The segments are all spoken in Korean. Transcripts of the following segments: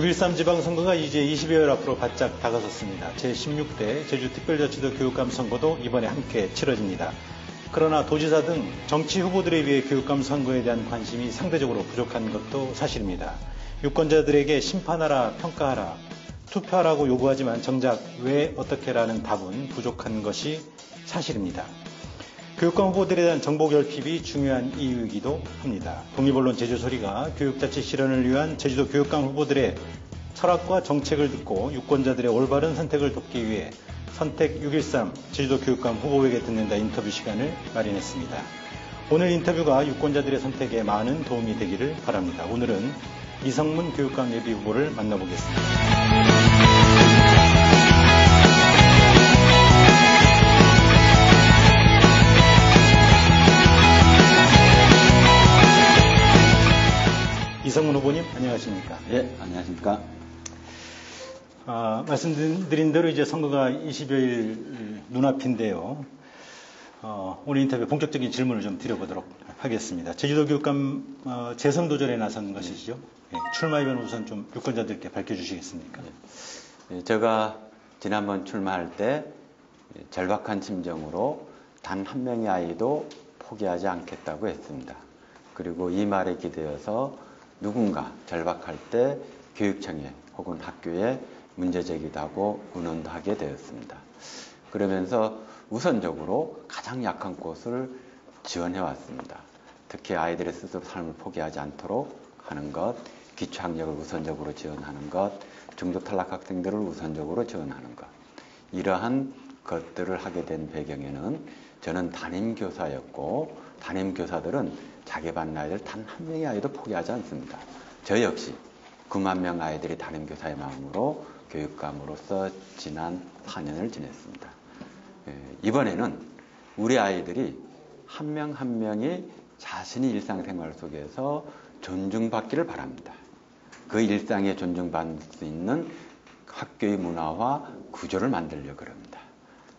6.13 지방선거가 이제 20여일 앞으로 바짝 다가섰습니다. 제16대 제주특별자치도 교육감 선거도 이번에 함께 치러집니다. 그러나 도지사 등 정치 후보들에 비해 교육감 선거에 대한 관심이 상대적으로 부족한 것도 사실입니다. 유권자들에게 심판하라, 평가하라, 투표하라고 요구하지만 정작 왜 어떻게라는 답은 부족한 것이 사실입니다. 교육감 후보들에 대한 정보 결핍이 중요한 이유이기도 합니다. 독립언론 제주소리가 교육자치 실현을 위한 제주도 교육감 후보들의 철학과 정책을 듣고 유권자들의 올바른 선택을 돕기 위해 선택 6.13 제주도 교육감 후보에게 듣는다 인터뷰 시간을 마련했습니다. 오늘 인터뷰가 유권자들의 선택에 많은 도움이 되기를 바랍니다. 오늘은 이성문 교육감 예비 후보를 만나보겠습니다. 이성문 후보님, 안녕하십니까? 네, 안녕하십니까? 말씀드린 대로 이제 선거가 20여일 눈앞인데요. 오늘 인터뷰 본격적인 질문을 좀 드려보도록 하겠습니다. 제주도 교육감 재선 도전에 나선 것이죠. 네, 출마 의견 우선 좀 유권자들께 밝혀주시겠습니까? 네, 제가 지난번 출마할 때 절박한 심정으로 단 한 명의 아이도 포기하지 않겠다고 했습니다. 그리고 이 말에 기대어서 누군가 절박할 때 교육청에 혹은 학교에 문제제기도 하고 의논도 하게 되었습니다. 그러면서 우선적으로 가장 약한 곳을 지원해 왔습니다. 특히 아이들의 스스로 삶을 포기하지 않도록 하는 것, 기초학력을 우선적으로 지원하는 것, 중도 탈락 학생들을 우선적으로 지원하는 것. 이러한 것들을 하게 된 배경에는 저는 담임교사였고 담임교사들은 자기 반 아이들 단 한 명의 아이도 포기하지 않습니다. 저 역시 9만 명 아이들이 담임교사의 마음으로 교육감으로서 지난 4년을 지냈습니다. 이번에는 우리 아이들이 한 명 한 명이 자신의 일상생활 속에서 존중받기를 바랍니다. 그 일상에 존중받을 수 있는 학교의 문화와 구조를 만들려고 합니다.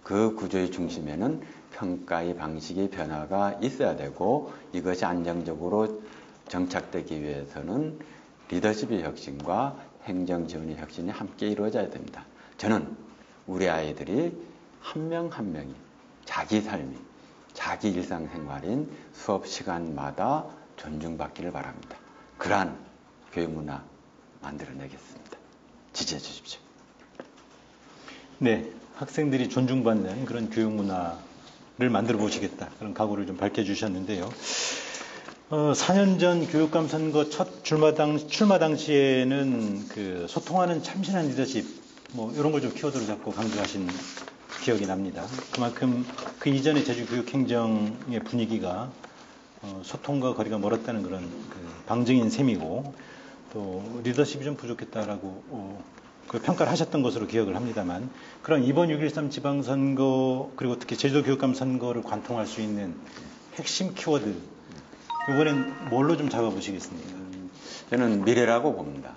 그 구조의 중심에는 평가의 방식의 변화가 있어야 되고 이것이 안정적으로 정착되기 위해서는 리더십의 혁신과 행정지원의 혁신이 함께 이루어져야 됩니다. 저는 우리 아이들이 한 명 한 명이 자기 삶이 자기 일상생활인 수업 시간마다 존중받기를 바랍니다. 그러한 교육문화 만들어내겠습니다. 지지해 주십시오. 네, 학생들이 존중받는 그런 교육문화를 만들어 보시겠다. 그런 각오를 좀 밝혀주셨는데요. 4년 전 교육감 선거 첫 출마 당시에는 그 소통하는 참신한 리더십, 이런 걸 좀 키워드로 잡고 강조하신 기억이 납니다. 그만큼 그 이전의 제주 교육 행정의 분위기가 소통과 거리가 멀었다는 그런 방증인 셈이고 또 리더십이 좀 부족했다라고 그 평가를 하셨던 것으로 기억을 합니다만 그런 이번 6.13 지방선거 그리고 특히 제주도 교육감 선거를 관통할 수 있는 핵심 키워드 이번엔 뭘로 좀 잡아보시겠습니까? 저는 미래라고 봅니다.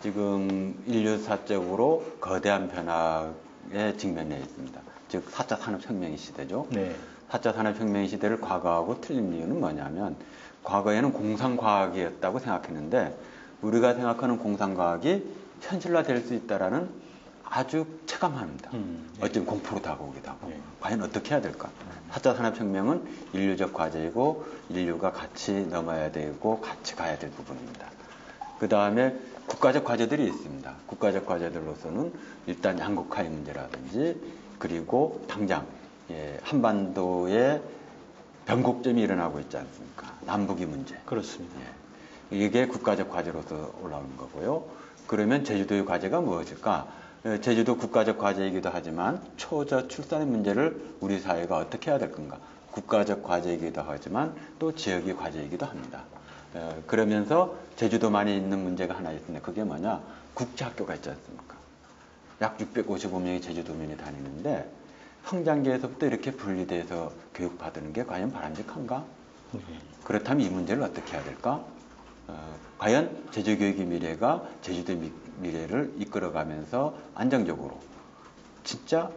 지금 인류사적으로 거대한 변화에 직면해 있습니다. 즉 4차 산업혁명의 시대죠. 네. 4차 산업혁명의 시대를 과거하고 틀린 이유는 뭐냐면 과거에는 공상과학이었다고 생각했는데 우리가 생각하는 공상과학이 현실화될 수 있다라는 아주 체감합니다. 네. 어쩌면 공포로 다가오기도 하고 네. 과연 어떻게 해야 될까? 4차 산업혁명은 인류적 과제이고 인류가 같이 넘어야 되고 같이 가야 될 부분입니다. 그 다음에 국가적 과제들이 있습니다. 국가적 과제들로서는 일단 양극화의 문제라든지 그리고 당장 한반도에 변곡점이 일어나고 있지 않습니까? 남북의 문제. 그렇습니다. 이게 국가적 과제로서 올라오는 거고요. 그러면 제주도의 과제가 무엇일까? 제주도 국가적 과제이기도 하지만 초저 출산의 문제를 우리 사회가 어떻게 해야 될 건가? 국가적 과제이기도 하지만 또 지역의 과제이기도 합니다. 그러면서 제주도만이 있는 문제가 하나 있는데 그게 뭐냐? 국제학교가 있지 않습니까? 약 655명의 제주도민이 다니는데 성장기에서부터 이렇게 분리돼서 교육받는 게 과연 바람직한가? 그렇다면 이 문제를 어떻게 해야 될까? 과연 제주교육의 미래가 제주도의 미래를 이끌어가면서 안정적으로 진짜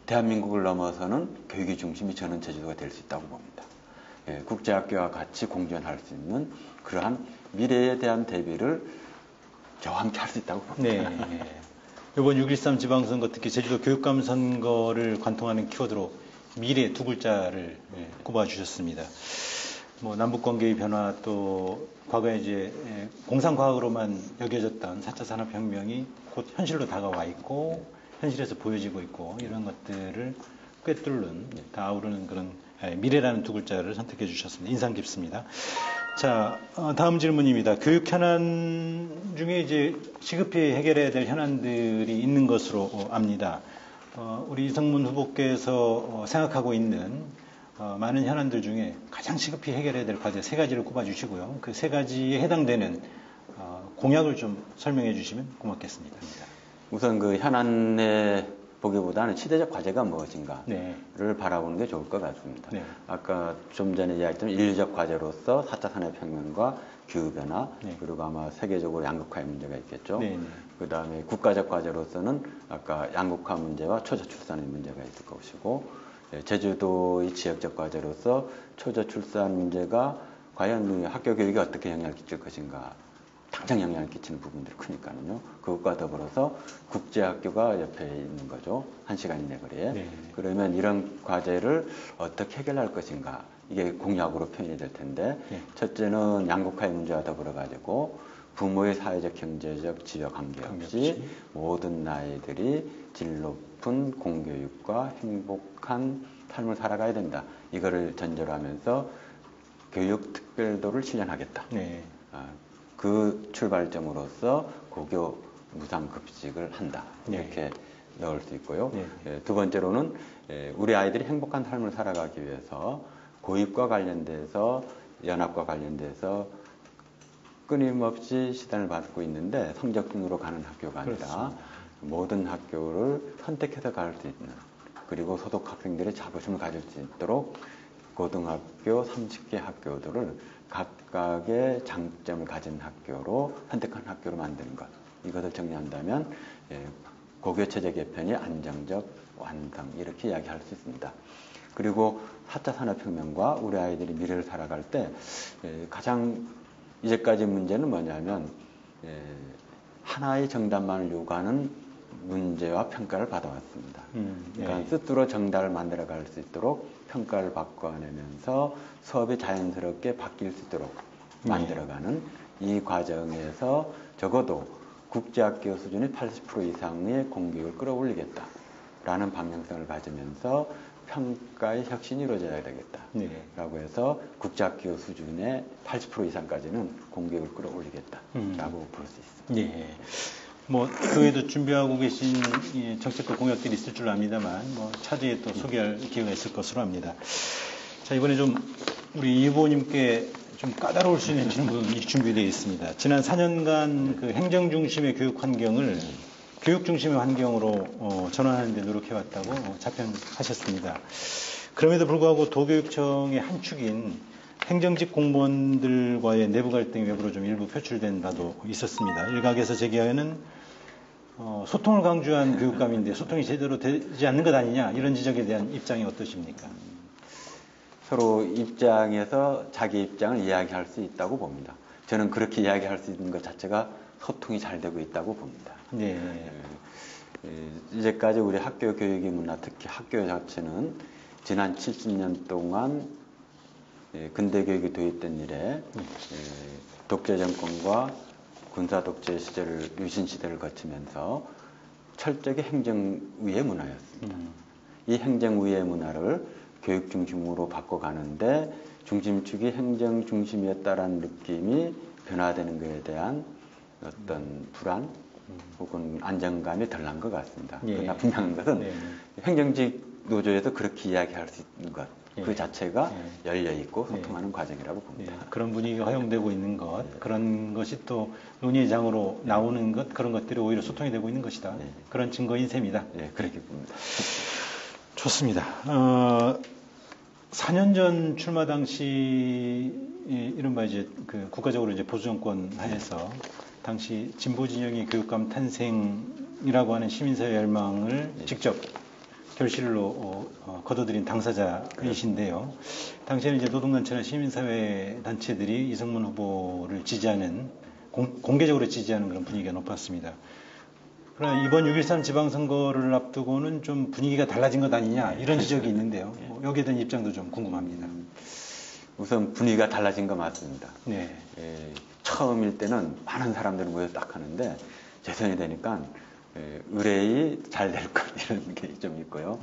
대한민국을 넘어서는 교육의 중심이 저는 제주도가 될 수 있다고 봅니다. 국제학교와 같이 공존할 수 있는 그러한 미래에 대한 대비를 저와 함께 할 수 있다고 봅니다. 네. 이번 6.13 지방선거, 특히 제주도 교육감 선거를 관통하는 키워드로 미래 두 글자를 꼽아주셨습니다. 뭐 남북관계의 변화, 또 과거에 이제 공상과학으로만 여겨졌던 4차 산업혁명이 곧 현실로 다가와 있고 현실에서 보여지고 있고 이런 것들을 꿰뚫는, 다 아우르는 그런 미래라는 두 글자를 선택해 주셨습니다. 인상 깊습니다. 자, 다음 질문입니다. 교육 현안 중에 이제 시급히 해결해야 될 현안들이 있는 것으로 압니다. 우리 이성문 후보께서 생각하고 있는 많은 현안들 중에 가장 시급히 해결해야 될 과제 세 가지를 꼽아주시고요. 그 세 가지에 해당되는 공약을 좀 설명해 주시면 고맙겠습니다. 우선 그 현안에 보기보다는 시대적 과제가 무엇인가를 네. 바라보는 게 좋을 것 같습니다. 네. 아까 좀 전에 이야기했던 인류적 과제로서 4차 산업혁명과 기후변화, 네. 그리고 아마 세계적으로 양극화의 문제가 있겠죠. 네. 그 다음에 국가적 과제로서는 아까 양극화 문제와 초저출산의 문제가 있을 것이고, 제주도의 지역적 과제로서 초저출산 문제가 과연 학교 교육에 어떻게 영향을 끼칠 것인가, 당장 영향을 끼치는 부분들이 크니까요. 그것과 더불어서 국제학교가 옆에 있는 거죠. 1시간 이내 거리에. 네. 그러면 이런 과제를 어떻게 해결할 것인가, 이게 공약으로 표현이 될 텐데, 네. 첫째는 양극화의 문제와 더불어 가지고 부모의 사회적, 경제적, 지역 관계없이 모든 나이들이 질 높은 공교육과 행복한 삶을 살아가야 된다. 이거를 전제로 하면서 교육 특별도를 실현하겠다. 네. 그 출발점으로서 고교 무상급식을 한다. 이렇게 넣을 수 있고요. 네. 두 번째로는 우리 아이들이 행복한 삶을 살아가기 위해서 고입과 관련돼서, 연합과 관련돼서 끊임없이 시단을 받고 있는데 성적순으로 가는 학교가 아니라 그렇습니다. 모든 학교를 선택해서 갈 수 있는, 그리고 소득 학생들의 자부심을 가질 수 있도록 고등학교 30개 학교들을 각각의 장점을 가진 학교로, 선택한 학교로 만드는 것, 이것을 정리한다면 고교체제 개편이 안정적 완성, 이렇게 이야기할 수 있습니다. 그리고 4차 산업혁명과 우리 아이들이 미래를 살아갈 때 가장 이제까지 문제는 뭐냐면 하나의 정답만을 요구하는 문제와 평가를 받아왔습니다. 그러니까 스스로 정답을 만들어갈 수 있도록 평가를 바꿔내면서 수업이 자연스럽게 바뀔 수 있도록 만들어가는 이 과정에서 적어도 국제학교 수준의 80% 이상의 공교육을 끌어올리겠다라는 방향성을 가지면서 평가의 혁신이 이루어져야 되겠다. 라고 해서 국제학교 수준의 80% 이상까지는 공교육을 끌어올리겠다라고 볼 수 있습니다. 예. 뭐, 그 외에도 준비하고 계신 정책과 공약들이 있을 줄 압니다만, 뭐, 차제에 또 소개할 기회가 있을 것으로 압니다. 자, 이번에 좀 우리 이 후보님께 좀 까다로울 수 있는 질문이 준비되어 있습니다. 지난 4년간 그 행정 중심의 교육 환경을 교육 중심의 환경으로 전환하는 데 노력해왔다고 답변하셨습니다. 그럼에도 불구하고 도교육청의 한 축인 행정직 공무원들과의 내부 갈등이 외부로 좀 일부 표출된 바도 있었습니다. 일각에서 제기하는 소통을 강조한 교육감인데 소통이 제대로 되지 않는 것 아니냐, 이런 지적에 대한 입장이 어떠십니까? 서로 입장에서 자기 입장을 이야기할 수 있다고 봅니다. 저는 그렇게 이야기할 수 있는 것 자체가 소통이 잘 되고 있다고 봅니다. 네. 이제까지 우리 학교 교육의 문화, 특히 학교 자체는 지난 70년 동안 근대 교육이 도입된 이래 독재 정권과 군사 독재 시절을, 유신 시대를 거치면서 철저하게 행정위의 문화였습니다. 이 행정위의 문화를 교육 중심으로 바꿔가는데 중심축이 행정 중심이었다라는 느낌이 변화되는 것에 대한 어떤 불안 혹은 안정감이 덜 난 것 같습니다. 그러나 분명한 것은 행정직 노조에서 그렇게 이야기할 수 있는 것, 그 자체가 열려있고 소통하는 과정이라고 봅니다. 그런 분위기가 허용되고 있는 것, 그런 것이 또 논의의 장으로 나오는 것, 그런 것들이 오히려 소통이 되고 있는 것이다. 그런 증거인 셈이다. 네, 그렇게 봅니다. 좋습니다. 4년 전 출마 당시 이른바 이제 그 국가적으로 이제 보수 정권 하에서 당시 진보 진영의 교육감 탄생이라고 하는 시민사회 열망을 직접 결실로 거둬들인 당사자이신데요. 당시에는 이제 노동단체나 시민사회 단체들이 이성문 후보를 지지하는 공개적으로 지지하는 그런 분위기가 높았습니다. 그러나 이번 6.13 지방선거를 앞두고는 좀 분위기가 달라진 것 아니냐 이런 지적이 있는데요. 여기에 대한 입장도 좀 궁금합니다. 우선 분위기가 달라진 거 맞습니다. 네. 처음일 때는 많은 사람들이 모여 딱 하는데 재선이 되니까 의뢰이 잘 될 것 이런 게 좀 있고요.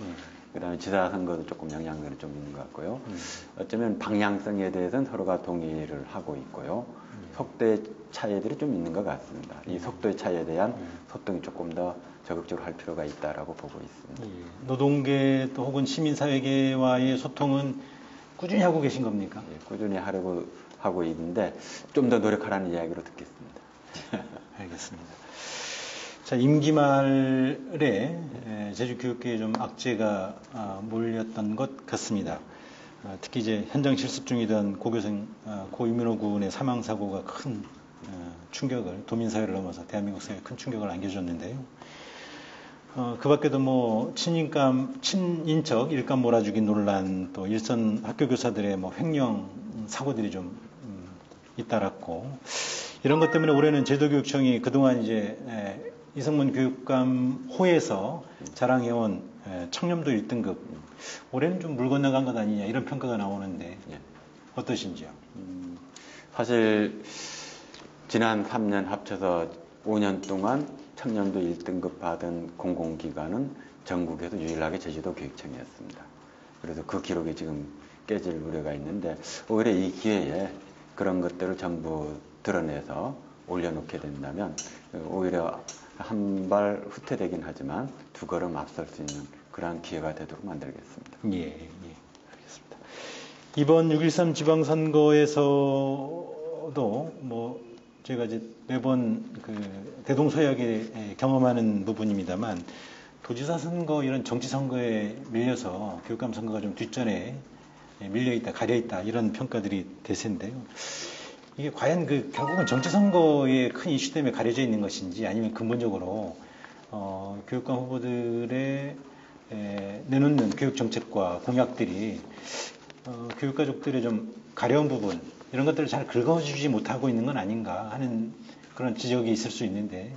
그다음에 지사선거도 조금 영향력이 좀 있는 것 같고요. 어쩌면 방향성에 대해서는 서로가 동의를 하고 있고요. 속도의 차이들이 좀 있는 것 같습니다. 이 속도의 차이에 대한 소통이 조금 더 적극적으로 할 필요가 있다라고 보고 있습니다. 노동계 또 혹은 시민사회계와의 소통은 꾸준히 하고 계신 겁니까? 꾸준히 하려고 하고 있는데 좀 더 노력하라는 이야기로 듣겠습니다. 알겠습니다. 자, 임기 말에 제주교육계에 좀 악재가 몰렸던 것 같습니다. 특히 이제 현장 실습 중이던 고교생 고유민호 군의 사망 사고가 큰 충격을 도민사회를 넘어서 대한민국 사회에 큰 충격을 안겨줬는데요. 그 밖에도 뭐 친인척 일감 몰아주기 논란, 또 일선 학교 교사들의 뭐 횡령 사고들이 좀 잇따랐고, 이런 것 때문에 올해는 제도교육청이 그동안 이제 이성문 교육감 호에서 자랑해온 청렴도 1등급, 올해는 좀 물 건너간 것 아니냐 이런 평가가 나오는데 어떠신지요? 사실 지난 3년 합쳐서 5년 동안 청렴도 1등급 받은 공공기관은 전국에서 유일하게 제주도 교육청이었습니다. 그래서 그 기록이 지금 깨질 우려가 있는데, 오히려 이 기회에 그런 것들을 전부 드러내서 올려놓게 된다면 오히려 한 발 후퇴되긴 하지만 두 걸음 앞설 수 있는 그러한 기회가 되도록 만들겠습니다. 예, 알겠습니다. 이번 6.13 지방선거에서도 뭐 제가 이제 매번 그 대동소이하게 경험하는 부분입니다만, 도지사 선거 이런 정치 선거에 밀려서 교육감 선거가 좀 뒷전에 밀려있다, 가려있다 이런 평가들이 대세인데요. 이게 과연 결국은 정치 선거의 큰 이슈 때문에 가려져 있는 것인지, 아니면 근본적으로 교육감 후보들의 내놓는 교육 정책과 공약들이 교육가족들의 좀 가려운 부분, 이런 것들을 잘 긁어주지 못하고 있는 건 아닌가 하는 그런 지적이 있을 수 있는데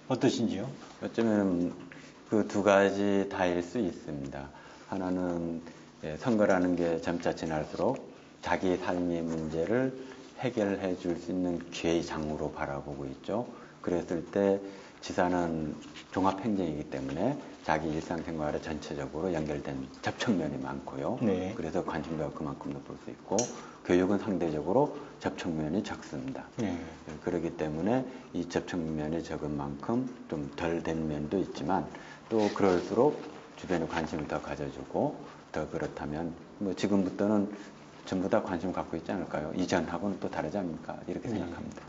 어떠신지요? 어쩌면 그 두 가지 다일 수 있습니다. 하나는 선거라는 게 점차 지날수록 자기 삶의 문제를 해결해 줄 수 있는 기회의 장으로 바라보고 있죠. 그랬을 때 지사는 종합행정이기 때문에 자기 일상생활에 전체적으로 연결된 접촉면이 많고요. 네. 그래서 관심도가 그만큼 높을 수 있고, 교육은 상대적으로 접촉면이 적습니다. 네. 그렇기 때문에 이 접촉면이 적은 만큼 좀 덜 된 면도 있지만, 또 그럴수록 주변에 관심을 더 가져주고, 더 그렇다면 뭐 지금부터는 전부 다 관심 갖고 있지 않을까요? 이전하고는 또 다르지 않습니까? 이렇게 생각합니다.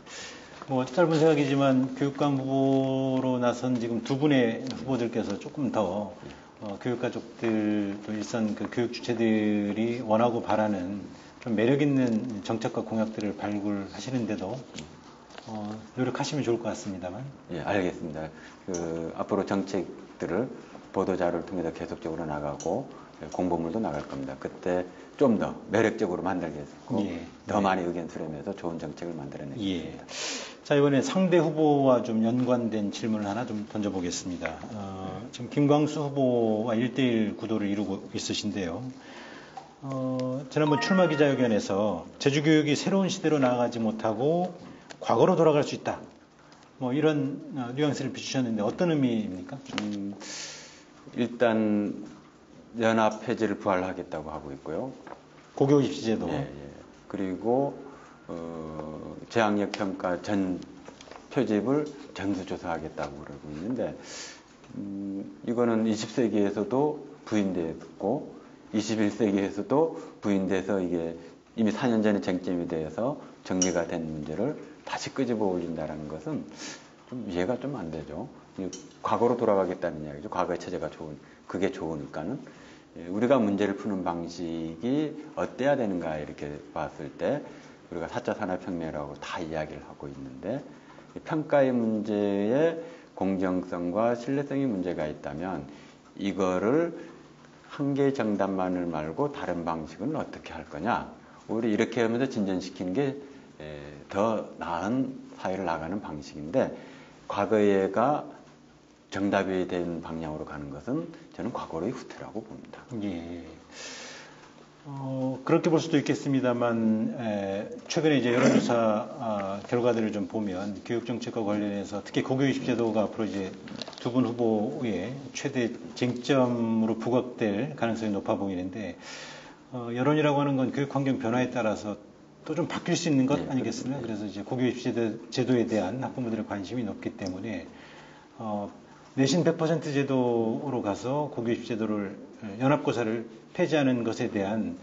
뭐 짧은 생각이지만 교육감 후보로 나선 지금 두 분의 후보들께서 조금 더 교육가족들 또 일선 그 교육 주체들이 원하고 바라는 좀 매력 있는 정책과 공약들을 발굴하시는데도 노력하시면 좋을 것 같습니다만. 예, 알겠습니다. 앞으로 정책들을 보도자료를 통해서 계속적으로 나가고 공보물도 나갈 겁니다. 그때 좀 더 매력적으로 만들겠고, 더 많이 의견 수렴해서 좋은 정책을 만들어내겠습니다. 자, 이번에 상대 후보와 좀 연관된 질문을 하나 좀 던져보겠습니다. 지금 김광수 후보와 1대1 구도를 이루고 있으신데요. 지난번 출마 기자회견에서 제주교육이 새로운 시대로 나아가지 못하고 과거로 돌아갈 수 있다, 뭐 이런 뉘앙스를 비추셨는데 어떤 의미입니까? 일단 연합 폐지를 부활하겠다고 하고 있고요. 고교 입시제도. 그리고 재학력 평가 전 표집을 전수조사하겠다고 그러고 있는데, 이거는 20세기에서도 부인되었고 21세기에서도 부인돼서 이게 이미 4년 전에 쟁점이 되어서 정리가 된 문제를 다시 끄집어 올린다는 것은 좀 이해가 좀 안 되죠. 과거로 돌아가겠다는 이야기죠. 과거의 체제가 그게 좋으니까는. 우리가 문제를 푸는 방식이 어때야 되는가 이렇게 봤을 때 우리가 4차 산업혁명이라고 다 이야기를 하고 있는데, 평가의 문제에 공정성과 신뢰성의 문제가 있다면 이거를 한 개의 정답만을 말고 다른 방식은 어떻게 할 거냐, 오히려 이렇게 하면서 진전시키는 게 더 나은 사회를 나가는 방식인데 과거에가 정답이 된 방향으로 가는 것은 저는 과거로의 후퇴라고 봅니다. 예. 그렇게 볼 수도 있겠습니다만 최근에 이제 여론조사 결과들을 좀 보면 교육 정책과 관련해서 특히 고교육십 제도가 앞으로 이제 두 분 후보의 최대 쟁점으로 부각될 가능성이 높아 보이는데 여론이라고 하는 건 교육 환경 변화에 따라서 또 좀 바뀔 수 있는 것 아니겠습니까? 그래서 이제 고교육십 제도에 대한 학부모들의 관심이 높기 때문에 내신 100% 제도로 가서 고교육십 제도를 연합고사를 폐지하는 것에 대한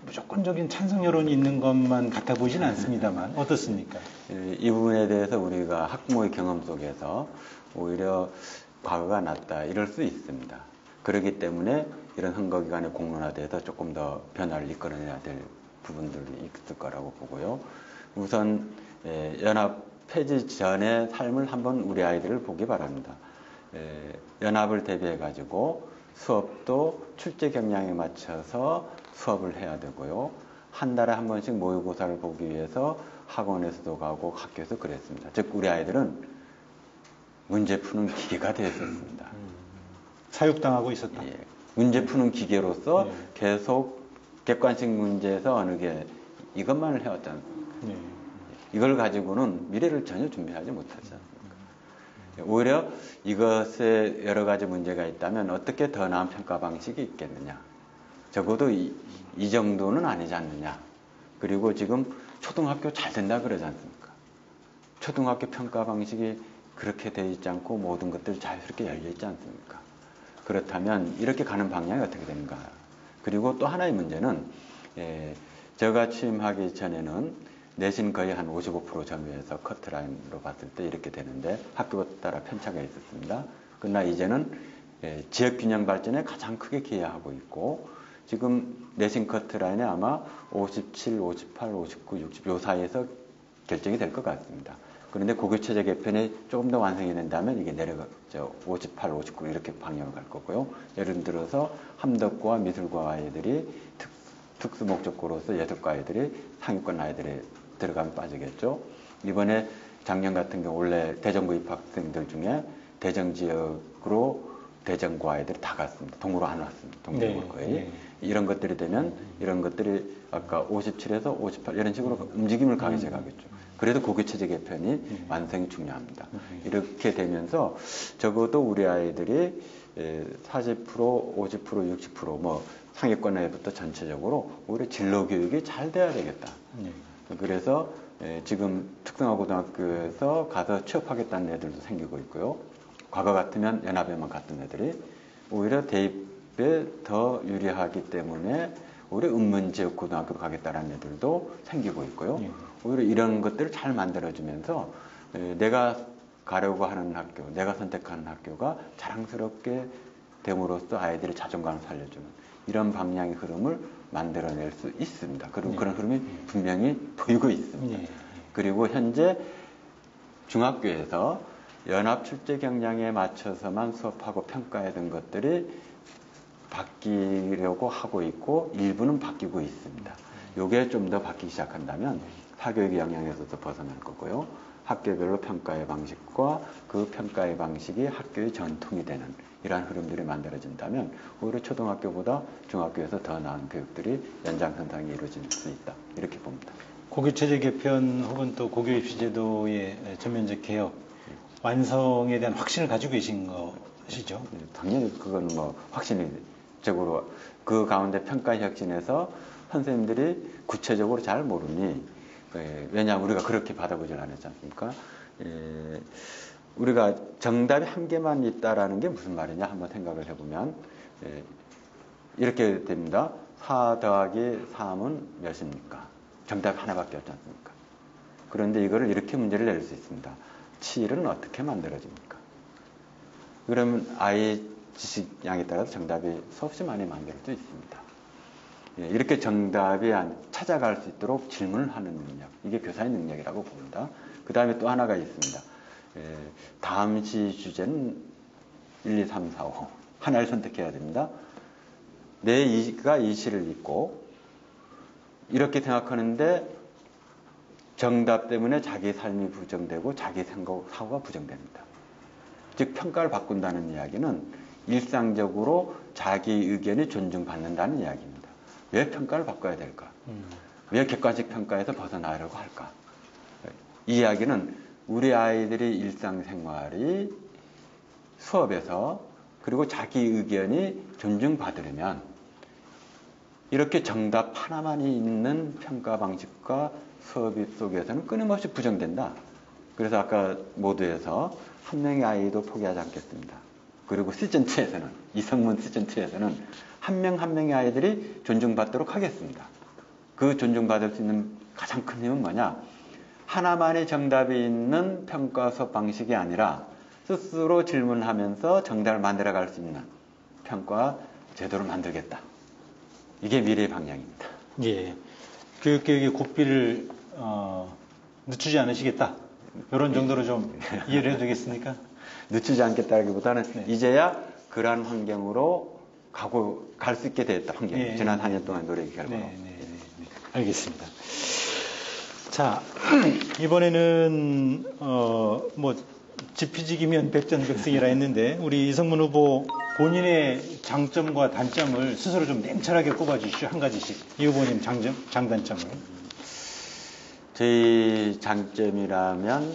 무조건적인 찬성 여론이 있는 것만 같아 보이지는 않습니다만 어떻습니까? 이 부분에 대해서 우리가 학부모의 경험 속에서 오히려 과거가 낫다 이럴 수 있습니다. 그렇기 때문에 이런 선거기간의 공론화돼서 조금 더 변화를 이끌어내야 될 부분들이 있을 거라고 보고요. 우선 연합 폐지 전의 삶을 한번 우리 아이들을 보기 바랍니다. 연합을 대비해 가지고 수업도 출제 경량에 맞춰서 수업을 해야 되고요. 한 달에 한 번씩 모의고사를 보기 위해서 학원에서도 가고 학교에서 그랬습니다. 즉 우리 아이들은 문제 푸는 기계가 되었습니다. 사육당하고 있었다. 예, 문제 푸는 기계로서 계속 객관식 문제에서 어느 게 이것만을 해왔지 않습니까? 이걸 가지고는 미래를 전혀 준비하지 못하지 않습니까? 오히려 이것에 여러 가지 문제가 있다면 어떻게 더 나은 평가 방식이 있겠느냐. 적어도 이 정도는 아니지 않느냐. 그리고 지금 초등학교 잘 된다 그러지 않습니까? 초등학교 평가 방식이 그렇게 되어 있지 않고 모든 것들이 자유스럽게 열려 있지 않습니까? 그렇다면 이렇게 가는 방향이 어떻게 되는가. 그리고 또 하나의 문제는 제가 취임하기 전에는 내신 거의 한 55% 점유해서 커트라인으로 봤을 때 이렇게 되는데 학교 따라 편차가 있었습니다. 그러나 이제는 지역균형 발전에 가장 크게 기여하고 있고 지금 내신 커트라인에 아마 57, 58, 59, 60 요 사이에서 결정이 될 것 같습니다. 그런데 고교체제 개편이 조금 더 완성이 된다면 이게 내려가죠. 58, 59 이렇게 방향을 갈 거고요. 예를 들어서 함덕과 미술과 아이들이 특수 목적고로서 예술과 아이들이 상위권 아이들이 들어가면 빠지겠죠. 이번에 작년 같은 경우 원래 대전고 입학생들 중에 대전 지역으로 대전고 아이들이 다 갔습니다. 동으로 안 왔습니다. 동으로 거의. 이런 것들이 되면 이런 것들이 아까 57에서 58 이런 식으로 움직임을 가게 돼가겠죠. 그래도 고교체제 개편이 완성이 중요합니다. 이렇게 되면서 적어도 우리 아이들이 40%, 50%, 60% 상위권 내부터 전체적으로 오히려 진로 교육이 잘 돼야 되겠다. 그래서 지금 특성화고등학교에서 가서 취업하겠다는 애들도 생기고 있고요. 과거 같으면 연합에만 갔던 애들이 오히려 대입에 더 유리하기 때문에 오히려 은문지역고등학교로 가겠다는 애들도 생기고 있고요. 오히려 이런 것들을 잘 만들어주면서 내가 가려고 하는 학교, 내가 선택하는 학교가 자랑스럽게 됨으로써 아이들의 자존감을 살려주는 이런 방향의 흐름을 만들어낼 수 있습니다. 그리고 그런 흐름이 분명히 보이고 있습니다. 그리고 현재 중학교에서 연합 출제 경량에 맞춰서만 수업하고 평가하던 것들이 바뀌려고 하고 있고 일부는 바뀌고 있습니다. 이게 좀 더 바뀌기 시작한다면 사교육의 영향에서도 벗어날 거고요. 학교별로 평가의 방식과 그 평가의 방식이 학교의 전통이 되는 이러한 흐름들이 만들어진다면 오히려 초등학교보다 중학교에서 더 나은 교육들이 연장선상에 이루어질 수 있다. 이렇게 봅니다. 고교체제 개편 혹은 또 고교입시제도의 전면적 개혁 완성에 대한 확신을 가지고 계신 것이죠? 당연히 그건 확신적으로 그 가운데 평가 혁신에서 선생님들이 구체적으로 잘 모르니 왜냐하면 우리가 그렇게 받아보질 않았지 않습니까? 우리가 정답이 한 개만 있다라는 게 무슨 말이냐 한번 생각을 해보면 이렇게 됩니다. 4 더하기 3은 몇입니까? 정답이 하나밖에 없지 않습니까? 그런데 이거를 이렇게 문제를 낼 수 있습니다. 7은 어떻게 만들어집니까? 그러면 아이 지식량에 따라서 정답이 수없이 많이 만들 수 있습니다. 이렇게 정답이 찾아갈 수 있도록 질문을 하는 능력, 이게 교사의 능력이라고 봅니다. 그 다음에 또 하나가 있습니다. 다음 시 주제는 1, 2, 3, 4, 5 하나를 선택해야 됩니다. 내가 이 시를 읽고 이렇게 생각하는데 정답 때문에 자기 삶이 부정되고 자기 사고가 부정됩니다. 즉 평가를 바꾼다는 이야기는 일상적으로 자기 의견이 존중받는다는 이야기입니다. 왜 평가를 바꿔야 될까? 왜 객관식 평가에서 벗어나려고 할까? 이 이야기는 우리 아이들이 일상생활이 수업에서 그리고 자기 의견이 존중받으려면 이렇게 정답 하나만이 있는 평가 방식과 수업 속에서는 끊임없이 부정된다. 그래서 아까 모두에서 한 명의 아이도 포기하지 않겠습니다. 그리고 시즌2에서는, 이성문 시즌2에서는 한 명 한 명의 아이들이 존중받도록 하겠습니다. 그 존중받을 수 있는 가장 큰 힘은 뭐냐? 하나만의 정답이 있는 평가 수업 방식이 아니라 스스로 질문하면서 정답을 만들어갈 수 있는 평가 제도를 만들겠다. 이게 미래의 방향입니다. 예. 교육계획의 고삐를 늦추지 않으시겠다. 이런 정도로 좀 이해를 해도 되겠습니까? 늦추지 않겠다기보다는 네. 이제야 그러한 환경으로 갈 수 있게 됐다. 환경. 네. 지난 4년 동안 노력의 결과로. 네. 알겠습니다. 자, 이번에는 지피지기면 백전백승이라 했는데 우리 이성문 후보 본인의 장점과 단점을 스스로 좀 냉철하게 꼽아주시죠. 한 가지씩. 이 후보님 장단점을. 저희 장점이라면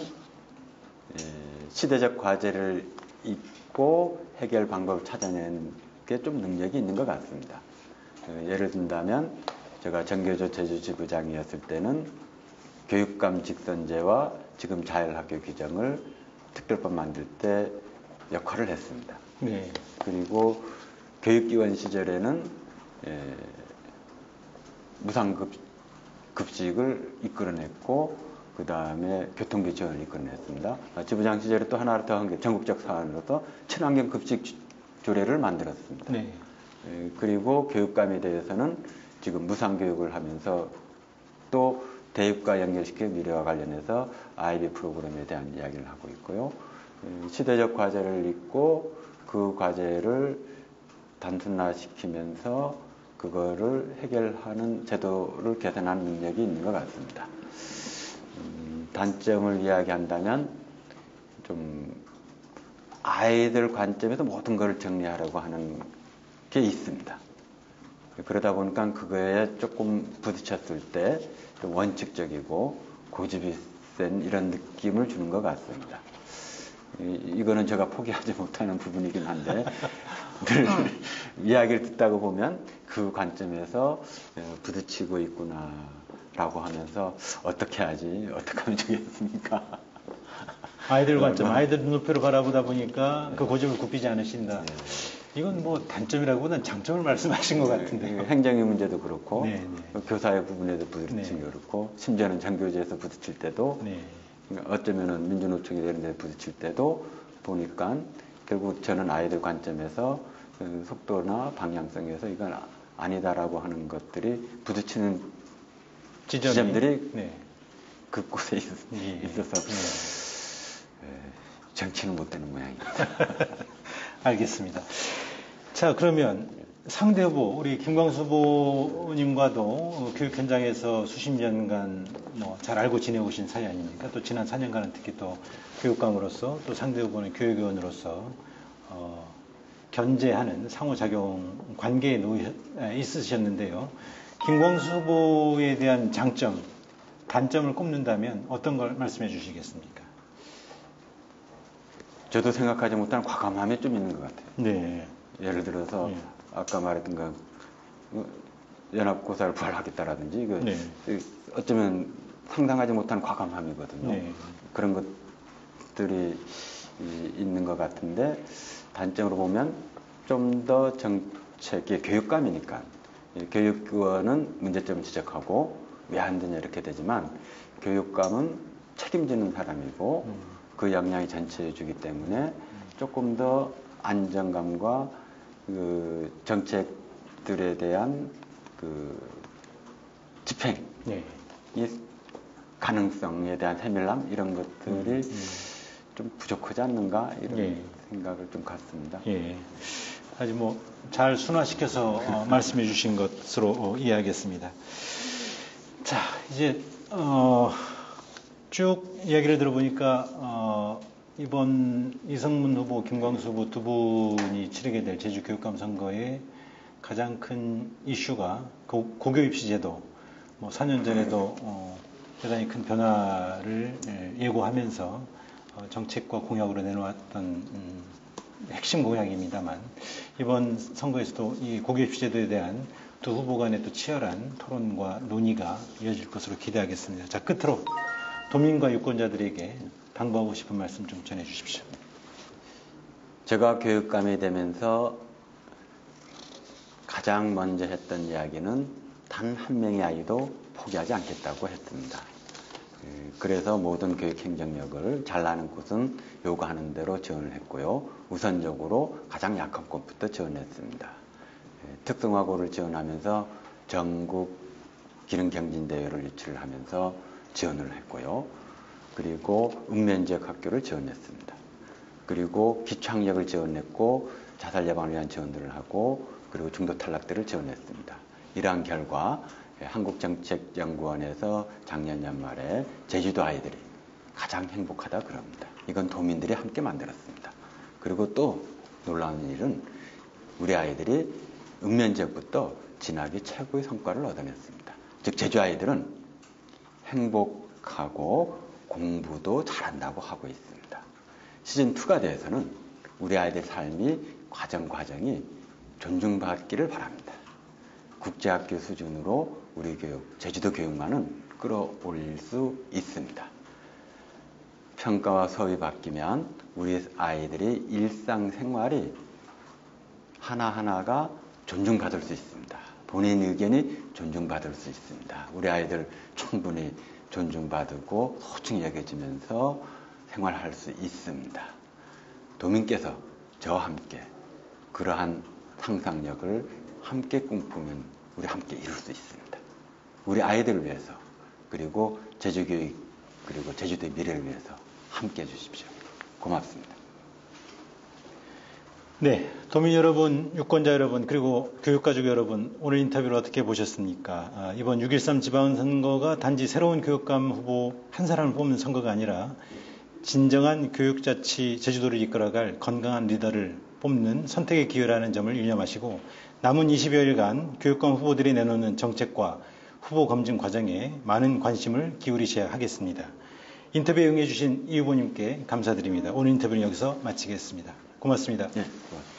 시대적 과제를 잊고 해결 방법을 찾아내는 게 좀 능력이 있는 것 같습니다. 예를 든다면 제가 정교조 제주지부장이었을 때는 교육감 직선제와 지금 자율학교 규정을 특별법 만들 때 역할을 했습니다. 네. 그리고 교육기관 시절에는 무상급식을 이끌어냈고 그 다음에 교통비 지원을 이끌어냈습니다. 지부장 시절에 또 하나 더 한 게 전국적 사안으로서 친환경 급식 조례를 만들었습니다. 네. 그리고 교육감에 대해서는 지금 무상교육을 하면서 또 대입과 연결시켜 미래와 관련해서 IB 프로그램에 대한 이야기를 하고 있고요. 시대적 과제를 잊고 그 과제를 단순화시키면서 그거를 해결하는 제도를 개선하는 능력이 있는 것 같습니다. 단점을 이야기한다면 좀 아이들 관점에서 모든 걸 정리하려고 하는 게 있습니다. 그러다 보니까 그거에 조금 부딪혔을 때 좀 원칙적이고 고집이 센 이런 느낌을 주는 것 같습니다. 이거는 제가 포기하지 못하는 부분이긴 한데 늘 이야기를 듣다가 보면 그 관점에서 부딪히고 있구나라고 하면서 어떻게 하지? 어떻게 하면 좋겠습니까? 아이들 관점, 아이들 눈높이로 바라보다 보니까 그 고집을 굽히지 않으신다. 이건 뭐 단점이라고보다는 장점을 말씀하신 것 같은데요. 행정의 문제도 그렇고 네. 교사의 부분에도 부딪히는 게 그렇고 심지어는 정교제에서 부딪힐 때도 어쩌면은 민주노총이 되는 데 부딪힐 때도 보니까 결국 저는 아이들 관점에서 속도나 방향성에서 이건 아니다라고 하는 것들이 부딪히는 지점들이 그곳에 있어서 정치는 못 되는 모양입니다. 알겠습니다. 자, 그러면 상대 후보, 우리 김광수 후보님과도 교육 현장에서 수십 년간 잘 알고 지내오신 사이 아닙니까? 또 지난 4년간은 특히 또 교육감으로서 또 상대 후보는 교육위원으로서 견제하는 상호작용 관계에 있으셨는데요. 김광수 후보에 대한 장점, 단점을 꼽는다면 어떤 걸 말씀해 주시겠습니까? 저도 생각하지 못한 과감함이 좀 있는 것 같아요. 네. 예를 들어서 아까 말했던 거 연합고사를 부활하겠다라든지 어쩌면 상상하지 못한 과감함이거든요. 그런 것들이 있는 것 같은데 단점으로 보면 좀 더 정책의 교육감이니까 교육위원은 문제점을 지적하고 왜 안 되냐 이렇게 되지만 교육감은 책임지는 사람이고 그 역량이 전체에 주기 때문에 조금 더 안정감과 그 정책들에 대한 그 집행, 이 가능성에 대한 세밀함 이런 것들이 좀 부족하지 않는가 이런 생각을 좀 갖습니다. 아주 잘 순화시켜서 말씀해 주신 것으로 이해하겠습니다. 자, 이제 쭉 이야기를 들어보니까 이번 이성문 후보, 김광수 후보 두 분이 치르게 될 제주 교육감 선거의 가장 큰 이슈가 고교 입시 제도, 4년 전에도 대단히 큰 변화를 예고하면서 정책과 공약으로 내놓았던 핵심 공약입니다만, 이번 선거에서도 이 고교 입시 제도에 대한 두 후보 간의 또 치열한 토론과 논의가 이어질 것으로 기대하겠습니다. 자, 끝으로 도민과 유권자들에게 당부하고 싶은 말씀 좀 전해 주십시오. 제가 교육감이 되면서 가장 먼저 했던 이야기는 단 한 명의 아이도 포기하지 않겠다고 했습니다. 그래서 모든 교육 행정력을 잘나는 곳은 요구하는 대로 지원을 했고요. 우선적으로 가장 약한 곳부터 지원했습니다. 특성화고를 지원하면서 전국 기능경진대회를 유치를 하면서 지원을 했고요. 그리고 읍면지역 학교를 지원했습니다. 그리고 기초학력을 지원했고 자살 예방을 위한 지원들을 하고 그리고 중도 탈락들을 지원했습니다. 이러한 결과 한국정책연구원에서 작년 연말에 제주도 아이들이 가장 행복하다 그럽니다. 이건 도민들이 함께 만들었습니다. 그리고 또 놀라운 일은 우리 아이들이 읍면지역부터 진학이 최고의 성과를 얻어냈습니다. 즉 제주 아이들은 행복하고 공부도 잘한다고 하고 있습니다. 시즌2가 돼서는 우리 아이들 삶이 과정이 존중받기를 바랍니다. 국제학교 수준으로 우리 교육, 제주도 교육만은 끌어올릴 수 있습니다. 평가와 수업이 바뀌면 우리 아이들이 일상생활이 하나하나가 존중받을 수 있습니다. 본인 의견이 존중받을 수 있습니다. 우리 아이들 충분히 존중받고 소중히 여겨지면서 생활할 수 있습니다. 도민께서 저와 함께 그러한 상상력을 함께 꿈꾸면 우리 함께 이룰 수 있습니다. 우리 아이들을 위해서 그리고 제주교육 그리고 제주도의 미래를 위해서 함께 해주십시오. 고맙습니다. 네, 도민 여러분, 유권자 여러분, 그리고 교육가족 여러분, 오늘 인터뷰를 어떻게 보셨습니까? 이번 6.13 지방선거가 단지 새로운 교육감 후보 한 사람을 뽑는 선거가 아니라 진정한 교육자치 제주도를 이끌어갈 건강한 리더를 뽑는 선택의 기회라는 점을 유념하시고 남은 20여일간 교육감 후보들이 내놓는 정책과 후보 검증 과정에 많은 관심을 기울이셔야 하겠습니다. 인터뷰에 응해주신 이 후보님께 감사드립니다. 오늘 인터뷰는 여기서 마치겠습니다. 고맙습니다. 네, 고맙습니다.